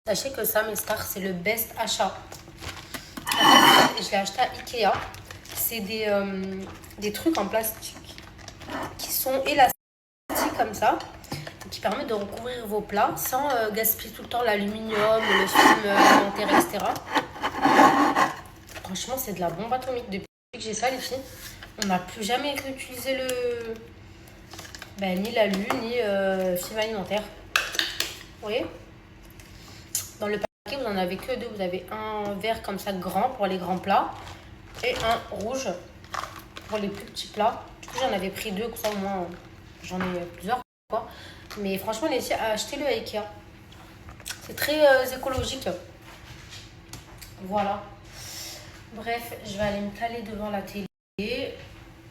Sachez que ça, mes stars, c'est le best achat. En fait, je l'ai acheté à Ikea. C'est des trucs en plastique qui sont élastiques comme ça, qui permettent de recouvrir vos plats sans gaspiller tout le temps l'aluminium, le film alimentaire, etc. Franchement, c'est de la bombe atomique. Depuis que j'ai ça, les filles, on n'a plus jamais réutilisé ni l'alu, ni film alimentaire. Vous voyez? Dans le paquet, vous en avez que deux. Vous avez un vert comme ça grand pour les grands plats et un rouge pour les plus petits plats. Du coup, j'en avais pris deux, comme ça au moins j'en ai plusieurs. Quoi. Mais franchement, achetez-le à Ikea. C'est très écologique. Voilà. Bref, je vais aller me caler devant la télé.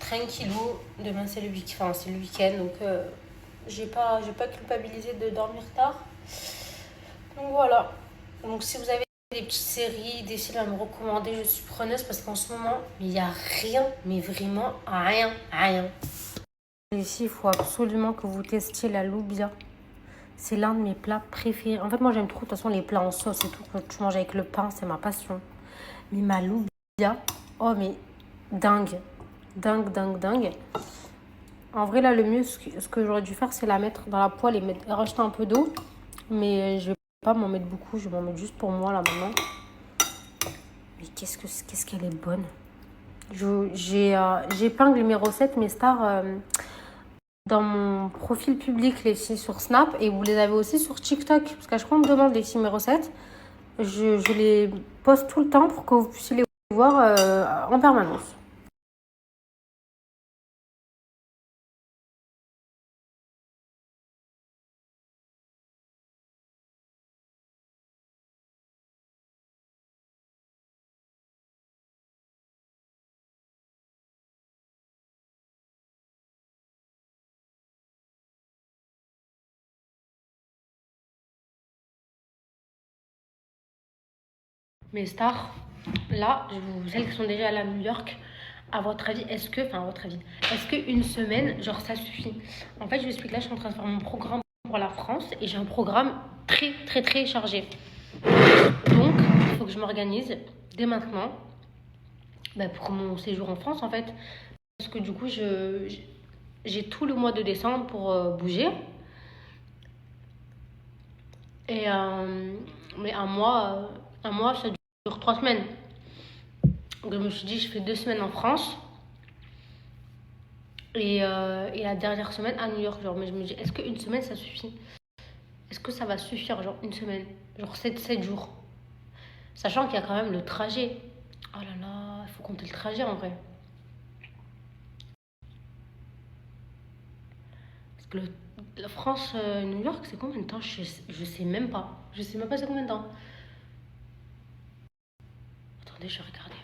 Tranquillou. Demain, c'est le week-end. Donc, j'ai pas culpabilisé de dormir tard. Donc, voilà. Donc, si vous avez des petites séries, des films à me recommander, je suis preneuse parce qu'en ce moment, il n'y a rien, mais vraiment rien. Ici, il faut absolument que vous testiez la loubia. C'est l'un de mes plats préférés. En fait, moi, j'aime trop, de toute façon, les plats en sauce et tout. Quand tu manges avec le pain, c'est ma passion. Mais ma loubia, oh, mais dingue. Dingue. En vrai, là, le mieux, ce que j'aurais dû faire, c'est la mettre dans la poêle et rajouter un peu d'eau. Mais je vais pas m'en mettre beaucoup. Je vais m'en mettre juste pour moi, là, maintenant. Mais qu'est-ce qu'elle est bonne. J'épingle mes recettes, mes stars... dans mon profil public, les filles sur Snap, et vous les avez aussi sur TikTok, parce qu'à chaque fois on me demande les filles mes recettes, je les poste tout le temps pour que vous puissiez les voir en permanence. Mes stars, là, celles qui sont déjà allées à New York, à votre avis, est-ce qu'une semaine, genre ça suffit? En fait, je vous explique, là, je suis en train de faire mon programme pour la France, et j'ai un programme très chargé. Donc, il faut que je m'organise dès maintenant pour mon séjour en France, en fait. Parce que du coup, j'ai tout le mois de décembre pour bouger. Et, mais un mois, ça dure 3 semaines. Donc je me suis dit, je fais 2 semaines en France. Et la dernière semaine à New York. Genre, mais je me dis, est-ce qu'une semaine, ça suffit? Est-ce que ça va suffire, genre une semaine? Genre 7 jours. Sachant qu'il y a quand même le trajet. Oh là là, il faut compter le trajet en vrai. Parce que la France, New York, c'est combien de temps? Je sais même pas. Je sais même pas c'est combien de temps. Attendez, je vais regarder.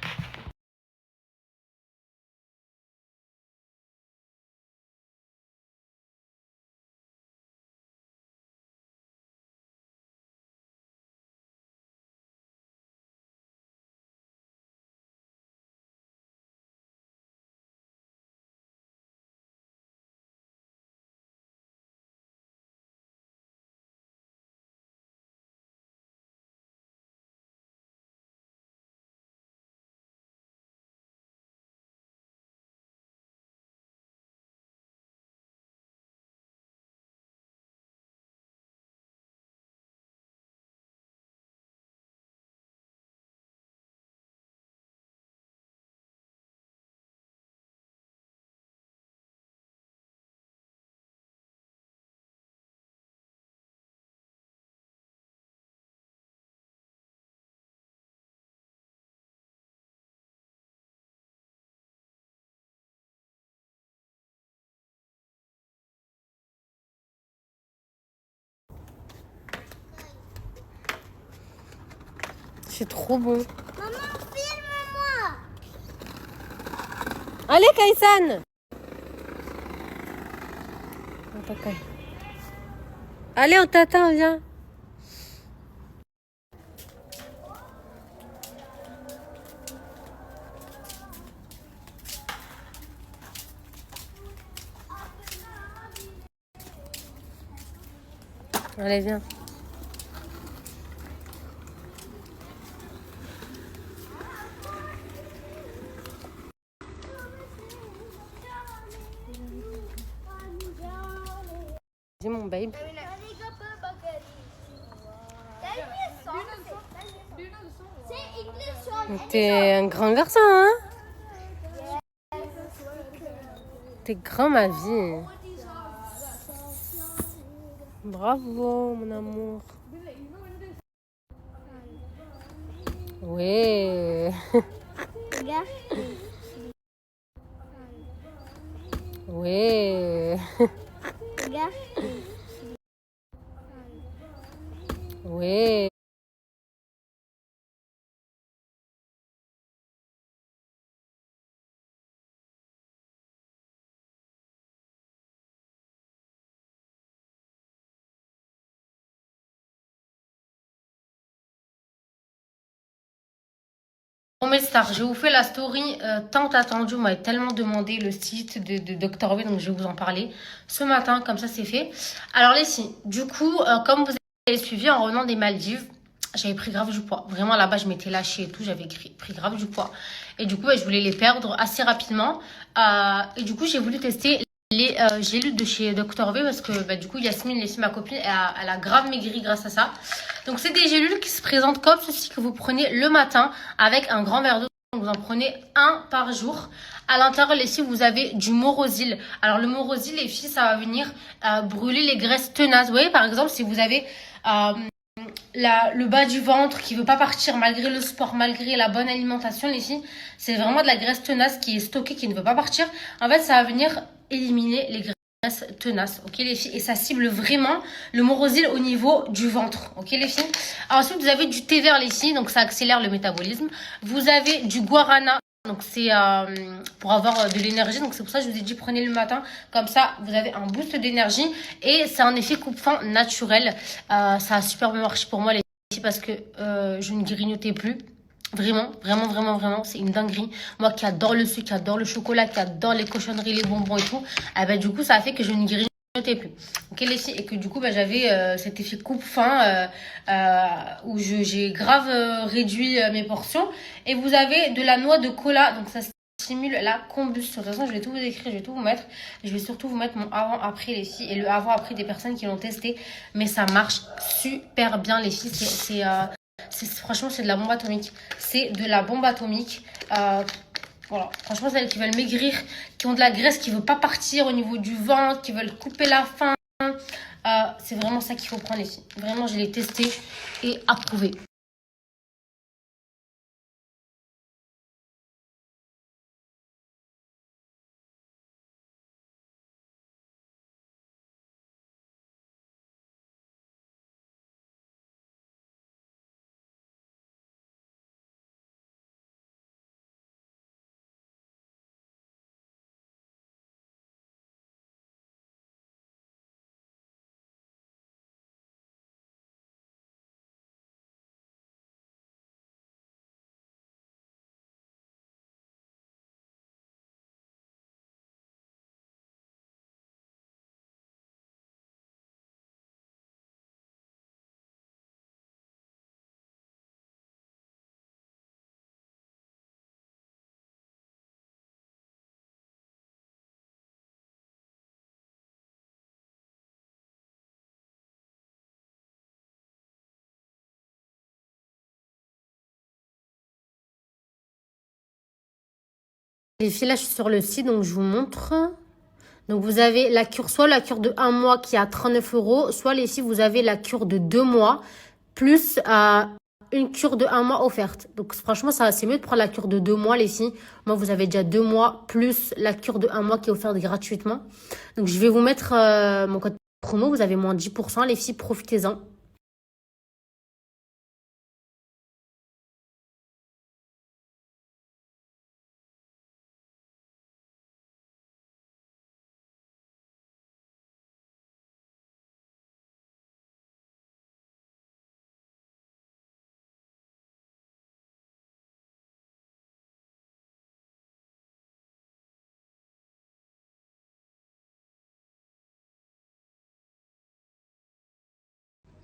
C'est trop beau. Maman, filme-moi. Allez, Kaisan. Allez, on t'attend, viens. Allez, viens. Dis mon babe. T'es un grand garçon, hein? T'es grand, ma vie. Bravo, mon amour. Ouais. Ouais. Ouais. Bon mes stars, je vous fais la story tant attendue. Vous m'avez tellement demandé le site de Dr V, donc je vais vous en parler ce matin, comme ça c'est fait. Alors les filles, du coup, comme vous avez suivi en revenant des Maldives, j'avais pris grave du poids. Vraiment là-bas, je m'étais lâchée et tout, j'avais pris grave du poids. Et du coup, je voulais les perdre assez rapidement. Et du coup, j'ai voulu tester les gélules de chez Dr V parce que du coup, Yasmine, les filles, ma copine, elle a grave maigri grâce à ça. Donc, c'est des gélules qui se présentent comme ceci que vous prenez le matin avec un grand verre d'eau. Donc, vous en prenez un par jour. À l'intérieur, les filles, vous avez du morosil. Alors, le morosil, les filles, ça va venir brûler les graisses tenaces. Vous voyez, par exemple, si vous avez le bas du ventre qui veut pas partir malgré le sport, malgré la bonne alimentation, les filles, c'est vraiment de la graisse tenace qui est stockée, qui ne veut pas partir. En fait, ça va venir éliminer les graisses tenaces, ok les filles, et ça cible vraiment le morosil au niveau du ventre, ok les filles. Ensuite, vous avez du thé vert, les filles, donc ça accélère le métabolisme. Vous avez du guarana. Donc c'est pour avoir de l'énergie, donc c'est pour ça que je vous ai dit prenez le matin, comme ça vous avez un boost d'énergie et c'est un effet coupe-faim naturel. Ça a super bien marché pour moi les filles parce que je ne grignotais plus. Vraiment, vraiment, vraiment, vraiment, c'est une dinguerie. Moi qui adore le sucre, qui adore le chocolat, qui adore les cochonneries, les bonbons et tout, du coup ça a fait que je ne grignotais plus. Ok les filles, et que du coup j'avais cet effet coupe-faim où j'ai grave réduit mes portions. Et vous avez de la noix de cola, donc ça stimule la combustion. De toute façon, je vais tout vous écrire, je vais tout vous mettre. Je vais surtout vous mettre mon avant-après les filles et le avant-après des personnes qui l'ont testé. Mais ça marche super bien les filles. Franchement, c'est de la bombe atomique. C'est de la bombe atomique. Voilà, franchement, celles qui veulent maigrir, qui ont de la graisse qui ne veut pas partir au niveau du ventre, qui veulent couper la faim, c'est vraiment ça qu'il faut prendre les filles. Vraiment, je l'ai testé et approuvé. Les filles, là, je suis sur le site, donc je vous montre. Donc, vous avez soit la cure de 1 mois qui est à 39 €, soit les filles, vous avez la cure de 2 mois, plus une cure de 1 mois offerte. Donc, franchement, c'est mieux de prendre la cure de 2 mois, les filles. Moi, vous avez déjà 2 mois, plus la cure de 1 mois qui est offerte gratuitement. Donc, je vais vous mettre mon code promo. Vous avez moins 10%. Les filles, profitez-en.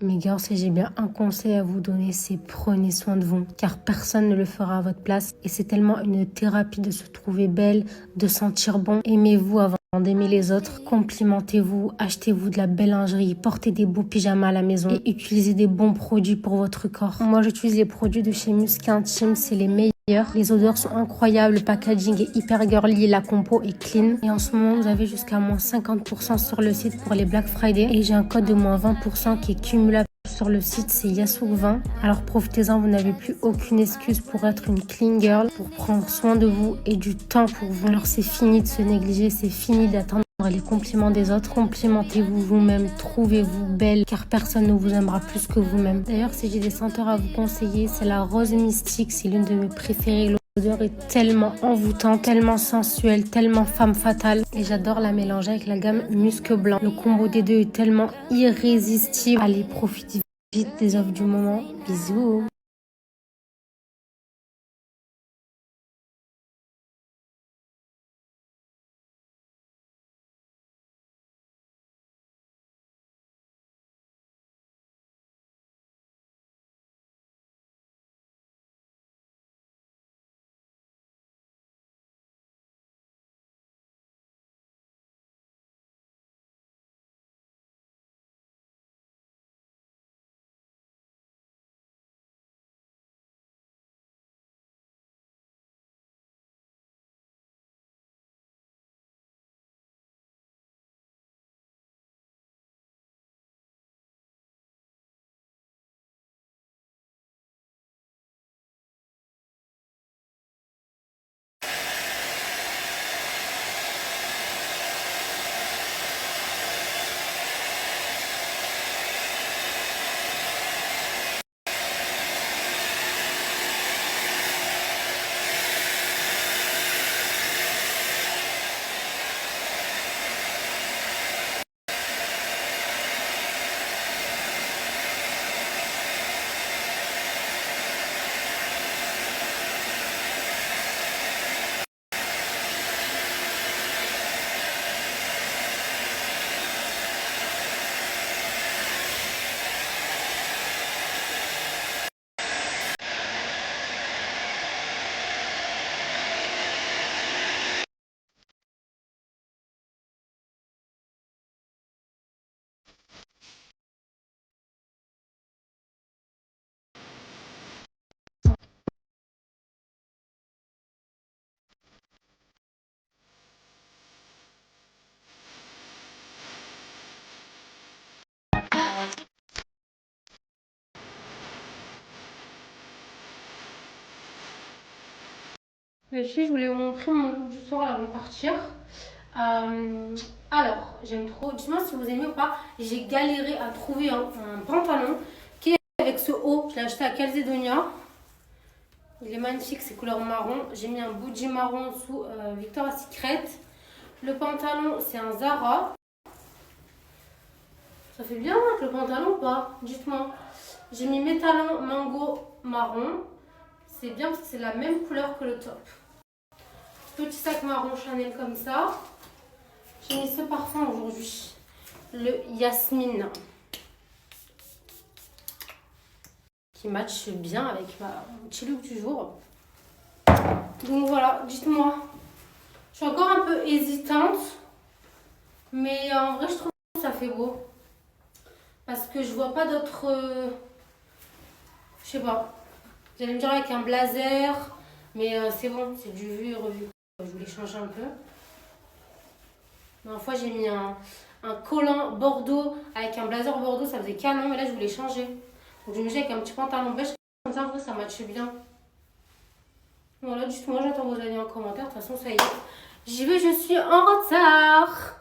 Mes gars, si j'ai bien un conseil à vous donner, c'est prenez soin de vous, car personne ne le fera à votre place. Et c'est tellement une thérapie de se trouver belle, de sentir bon. Aimez-vous avant d'aimer les autres, complimentez-vous, achetez-vous de la belle lingerie, portez des beaux pyjamas à la maison et utilisez des bons produits pour votre corps. Moi, j'utilise les produits de chez Musk Intime, c'est les meilleurs. Les odeurs sont incroyables, le packaging est hyper girly, la compo est clean. Et en ce moment, vous avez jusqu'à moins 50% sur le site pour les Black Friday. Et j'ai un code de moins 20% qui est cumulable sur le site, c'est Yasouk20. Alors profitez-en, vous n'avez plus aucune excuse pour être une clean girl, pour prendre soin de vous et du temps pour vous. Alors c'est fini de se négliger, c'est fini d'attendre les compliments des autres. Complimentez-vous vous-même, trouvez-vous belle, car personne ne vous aimera plus que vous-même. D'ailleurs, si j'ai des senteurs à vous conseiller, c'est la rose mystique, c'est l'une de mes préférées. L'odeur est tellement envoûtante, tellement sensuelle, tellement femme fatale. Et j'adore la mélanger avec la gamme Musc Blanc. Le combo des deux est tellement irrésistible. Allez, profitez vite des offres du moment. Bisous. Les filles, je voulais vous montrer mon look du soir avant de partir. Alors, j'aime trop. Dites-moi si vous aimez ou pas. J'ai galéré à trouver un pantalon qui est avec ce haut. Je l'ai acheté à Calzedonia. Il est magnifique, c'est couleur marron. J'ai mis un bougie marron en dessous, Victoria's Secret. Le pantalon, c'est un Zara. Ça fait bien avec le pantalon ou pas? Dites-moi. J'ai mis mes talons mango marron. C'est bien parce que c'est la même couleur que le top. Petit sac marron Chanel comme ça. J'ai mis ce parfum aujourd'hui. Le Yasmine. Qui matche bien avec mon petit look du jour. Donc voilà, dites-moi. Je suis encore un peu hésitante. Mais en vrai, je trouve que ça fait beau. Parce que je vois pas d'autres... je sais pas. Vous allez me dire avec un blazer. Mais c'est bon, c'est du vu et revu. Je voulais changer un peu. La dernière fois, j'ai mis un collant bordeaux avec un blazer bordeaux. Ça faisait canon, mais là, je voulais changer. Donc, je me mets avec un petit pantalon beige. Comme ça, en vrai, ça matche bien. Voilà, dites-moi, j'attends vos avis en commentaire. De toute façon, ça y est. J'y vais, je suis en retard.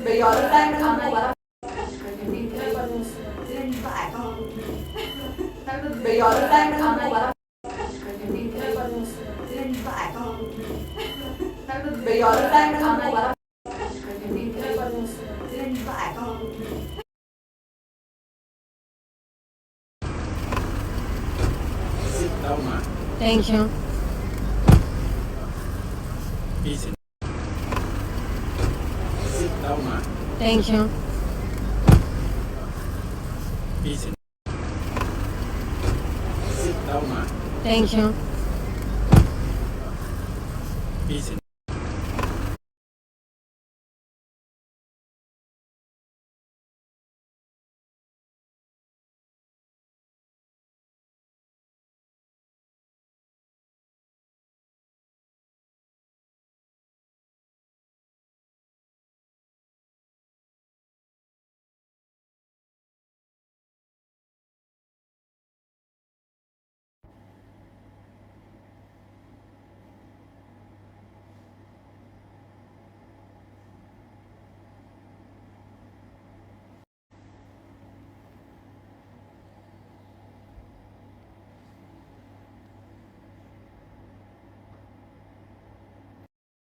Bây giờ nó đang ăn của bà. Bây giờ nó đang ăn của bà. Bây giờ nó đang ăn của bà. Sit down, ma. Thank you. Easy. Sit down, ma. Thank you. Easy. Sit down, ma. Thank you. Easy.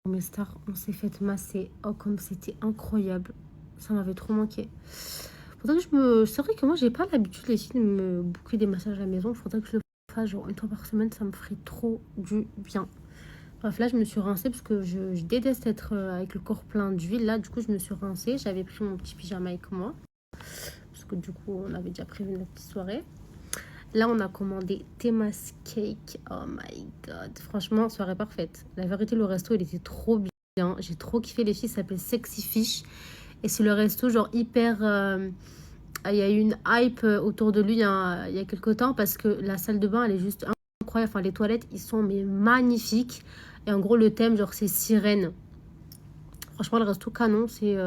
Mes stars, on s'est fait masser. Oh, comme c'était incroyable. Ça m'avait trop manqué. Faudrait que C'est vrai que moi, j'ai pas l'habitude, les filles, de me booker des massages à la maison. Faudrait que je le fasse genre une fois par semaine. Ça me ferait trop du bien. Bref, là, je me suis rincée parce que je déteste être avec le corps plein d'huile. Là, du coup, je me suis rincée. J'avais pris mon petit pyjama avec moi. Parce que du coup, on avait déjà prévu notre petite soirée. Là, on a commandé Théma's Cake. Oh my god. Franchement, soirée parfaite. La vérité, le resto, il était trop bien. J'ai trop kiffé. Les filles, ça s'appelle Sexy Fish. Et c'est le resto, genre, hyper... il y a eu une hype autour de lui il y a quelques temps parce que la salle de bain, elle est juste incroyable. Enfin, les toilettes, ils sont mais magnifiques. Et en gros, le thème, genre, c'est sirène. Franchement, le resto canon, c'était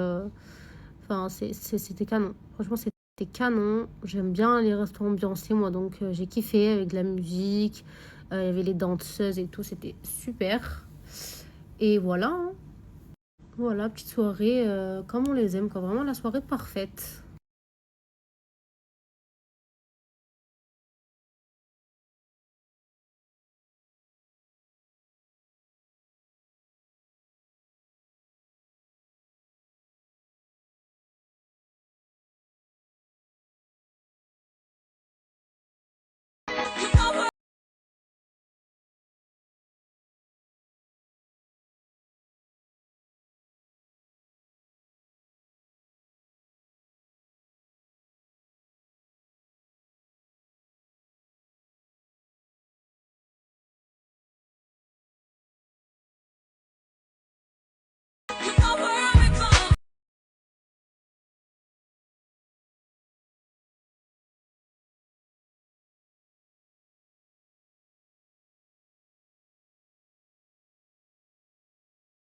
canon. Franchement, c'était canon. J'aime bien les restaurants ambiancés, moi. Donc, j'ai kiffé avec de la musique. Il y avait les danseuses et tout. C'était super. Et voilà. Hein. Voilà, petite soirée comme on les aime, quoi. Vraiment la soirée parfaite.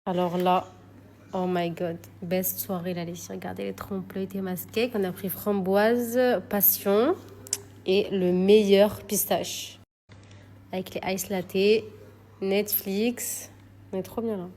Alors là, oh my god, best soirée là les filles. Regardez les trompe-l'œil Théma's Cake. On a pris framboise, passion et le meilleur pistache. Avec les ice latte, Netflix. On est trop bien là.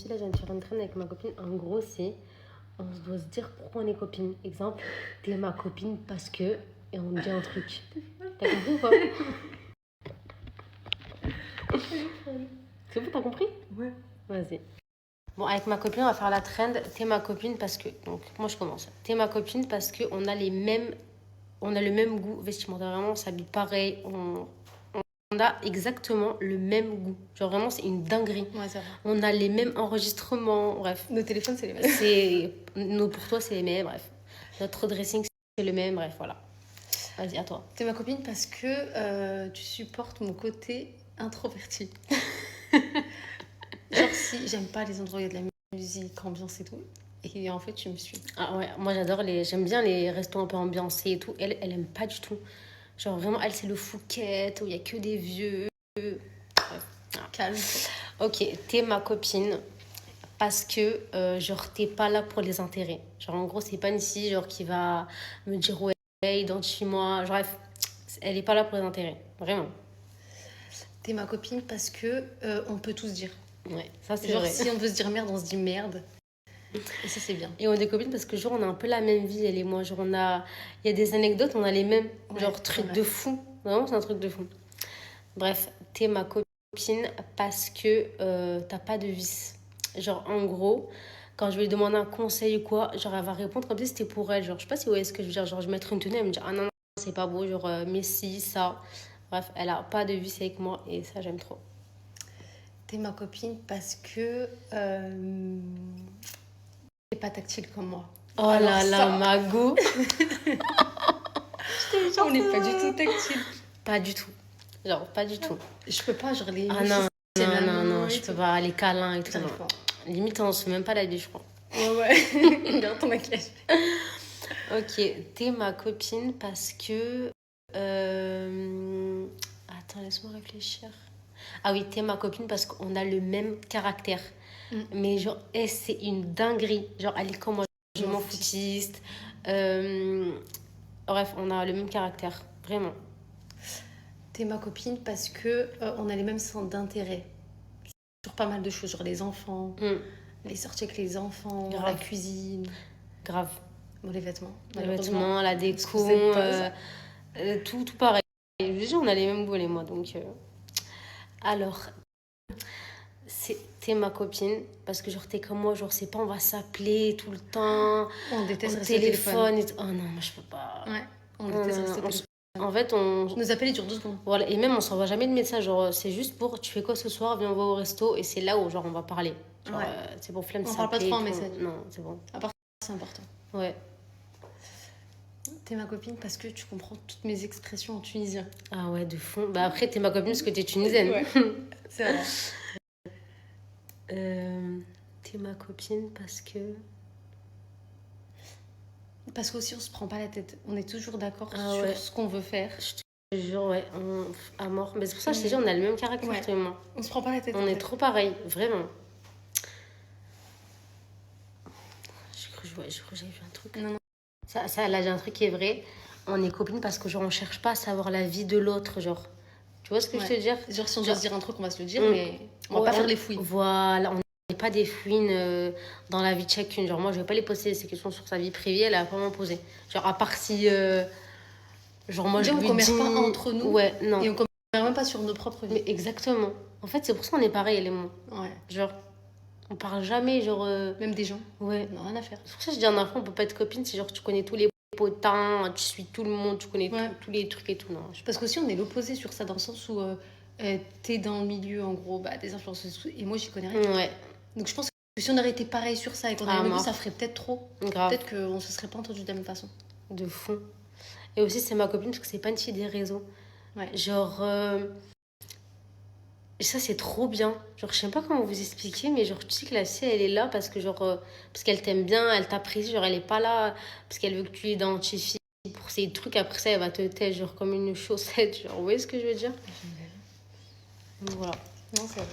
Là, je viens de faire une traîne avec ma copine. En gros, on doit se dire pourquoi on est copines. Exemple, t'es ma copine parce que... Et on dit un truc. T'as compris ou pas? C'est bon, t'as compris? Ouais. Vas-y. Bon, avec ma copine, on va faire la trend. T'es ma copine parce que... Donc, moi, je commence. T'es ma copine parce qu'on a les mêmes on a le même goût vestimentaire. Vraiment, on s'habille pareil. On a exactement le même goût. Genre, vraiment, c'est une dinguerie. Ouais, c'est vrai. On a les mêmes enregistrements. Bref, Nos téléphones, c'est les mêmes. pour toi, c'est les mêmes. Bref, notre dressing, c'est le même. Bref, voilà. Vas-y, à toi. T'es ma copine parce que tu supportes mon côté introverti. Genre, si j'aime pas les endroits où il y a de la musique, ambiance et tout, et en fait, tu me suis. Ah ouais, moi j'aime bien les restos un peu ambiancés et tout. Elle aime pas du tout. Genre vraiment, elle c'est le Phuket où il y a que des vieux. Calme. Ok, t'es ma copine parce que genre t'es pas là pour les intérêts. Genre en gros, c'est pas une fille genre qui va me dire ouais, identifie-moi. Genre bref, elle est pas là pour les intérêts. Vraiment. T'es ma copine parce que on peut tout se dire. Ouais, ça c'est Genre, vrai. si on veut se dire merde, on se dit merde. Et ça, c'est bien. Et on est copines parce que genre on a un peu la même vie elle et moi. Genre il y a des anecdotes, on a les mêmes. Ouais, Genre truc ouais. de fou. Vraiment c'est un truc de fou. Bref, t'es ma copine parce que t'as pas de vice. Genre en gros, quand je vais lui demander un conseil ou quoi, genre elle va répondre comme si c'était pour elle. Genre je sais pas si vous voyez ce que je veux dire. Genre je vais mettre une tenue, elle me dit ah non, non c'est pas beau, genre mais si, ça. Bref, elle a pas de vice avec moi et ça j'aime trop. T'es ma copine parce que t'es pas tactile comme moi. Oh Alors là là, ça- Mago. On n'est pas du tout tactile. Pas du tout. Genre pas du tout. Je peux pas, genre les. Ah non, c'est non, la non, main non, et je tout. peux pas. Les câlins et tout. J'arrive Non. pas. Limite, on se fait même pas la vie, je crois. Ouais. Regarde ton maquillage. Ok, t'es ma copine parce que... Attends, laisse-moi réfléchir. Ah oui, t'es ma copine parce qu'on a le même caractère. Mais genre, c'est une dinguerie. Genre, elle est comme moi, je m'en foutiste. Bref, on a le même caractère. Vraiment. T'es ma copine parce que on a les mêmes centres d'intérêt sur pas mal de choses, genre les enfants, les sorties avec les enfants, Grave. la cuisine, Grave. bon, les vêtements. Les malheureusement. vêtements, la Parce déco, que c'est pas ça. tout pareil. Je veux dire, on a les mêmes goûts, les moi. Donc, alors, t'es ma copine parce que genre t'es comme moi, genre c'est pas on va s'appeler tout le temps On déteste au rester au téléphone et tout. Oh non, moi je peux pas. Ouais, on Non, déteste non, rester au on téléphone. En fait, on Nos appels ils durent 2 secondes. voilà, et même on s'envoie jamais de message, genre c'est juste pour tu fais quoi ce soir, viens on va au resto et c'est là où genre on va parler. Genre, Ouais. c'est pour flemme de On parle pas s'appeler trop en et tout. message. Non, c'est bon. C'est important. Ouais. T'es ma copine parce que tu comprends toutes mes expressions en tunisien. Ah ouais, de fond. Bah après t'es ma copine parce que t'es tunisienne. Ouais. C'est vrai. T'es ma copine parce que Parce qu'aussi on se prend pas la tête. On est toujours d'accord Ah sur ouais. ce qu'on veut faire. je te jure, ouais, à mort. Mais c'est pour ça que je t'ai dit, on a le même caractère, Ouais. toi et moi. On se prend pas la tête. On en est fait. trop pareil, vraiment. J'ai cru que j'avais vu un truc. Non, non. Ça, là, j'ai un truc qui est vrai. On est copines parce que, genre, on cherche pas à savoir la vie de l'autre, genre. Tu vois ce que je Ouais. veux dire? Genre si on doit se dire un truc, on va se le dire, Mm. mais on va Ouais, pas faire les fouilles. Voilà, on n'est pas des fouines dans la vie de chacune. Genre, moi, je vais pas les poser ces questions sur sa vie privée, elle a pas m'en poser. Genre, à part si. Genre, moi, Déjà, je on lui commerce dis. pas entre nous. Ouais, non. Et on commerce même pas sur nos propres vies. Mais exactement. En fait, c'est pour ça qu'on est pareil, elle et moi. Ouais. Genre, on parle jamais, genre. Même des gens. Ouais. On n'a rien à faire. C'est pour ça que je dis un enfant, on peut pas être copine, c'est genre tu connais tous les potins, tu suis tout le monde, tu connais Ouais. tous les trucs et tout. Non, je... Parce qu'aussi, on est l'opposé sur ça, dans le sens où t'es dans le milieu, en gros, bah, des influenceuses, et tout, et moi, j'y connais rien. Ouais, Donc, je pense que si on aurait été pareil sur ça et qu'on Ah, avait vu, mort. ça ferait peut-être trop. grave, Peut-être qu'on se serait pas entendu de la même façon. de fou. Et aussi, c'est ma copine parce que c'est pas une fille des réseaux. Ouais. Genre, ça c'est trop bien. Genre, je sais pas comment vous expliquer, mais genre, tu sais que la fille, elle est là parce que, genre, parce qu'elle t'aime bien, elle t'apprécie, genre, elle est pas là parce qu'elle veut que tu l'identifies pour ces trucs. Après ça, elle va te têche, genre, comme une chaussette. Genre, vous voyez ce que je veux dire? Donc, voilà. Non, c'est vrai.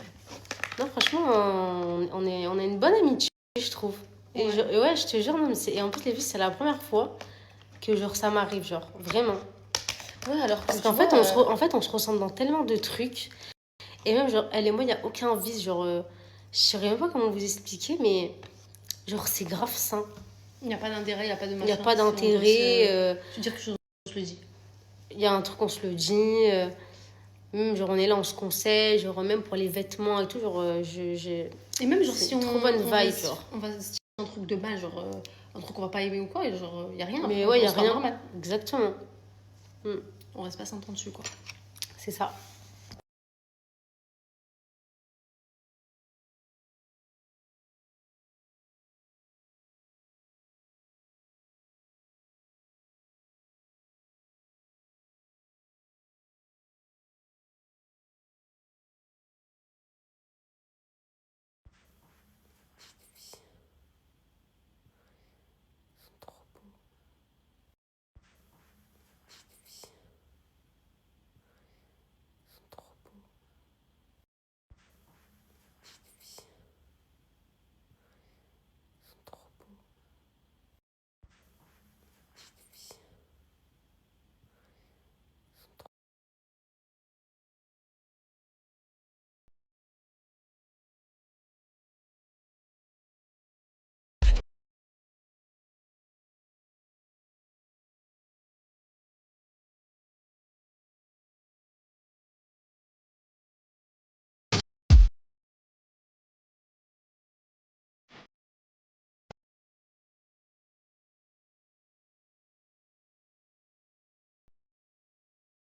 Non, franchement, on a une bonne amitié, je trouve. Et Ouais. ouais, je te jure, non, mais et en plus, les filles, c'est la première fois que genre, ça m'arrive, genre, vraiment. Ouais, alors Parce qu'en fait, en fait, on se ressemble dans tellement de trucs. Et même, genre, elle et moi, il n'y a aucun vice. Genre, je saurais même pas comment vous expliquer, mais genre, c'est grave sain. il n'y a pas d'intérêt, il n'y a pas de Il machin. n'y a pas Si on d'intérêt. doit se dire quelque chose, on se le dit. Il y a un truc, on se le dit. Même, genre, on est là, on se conseille. Genre, même pour les vêtements et tout, genre, Et même, genre, C'est si une on. trop bonne on va vibe, se- genre. On va se dire un truc de mal, genre, un truc qu'on va pas aimer ou quoi, et genre, il n'y a rien. Mais on ouais, il n'y a sera rien. normal. Exactement. Mm. On reste pas 100 ans dessus, quoi. C'est ça.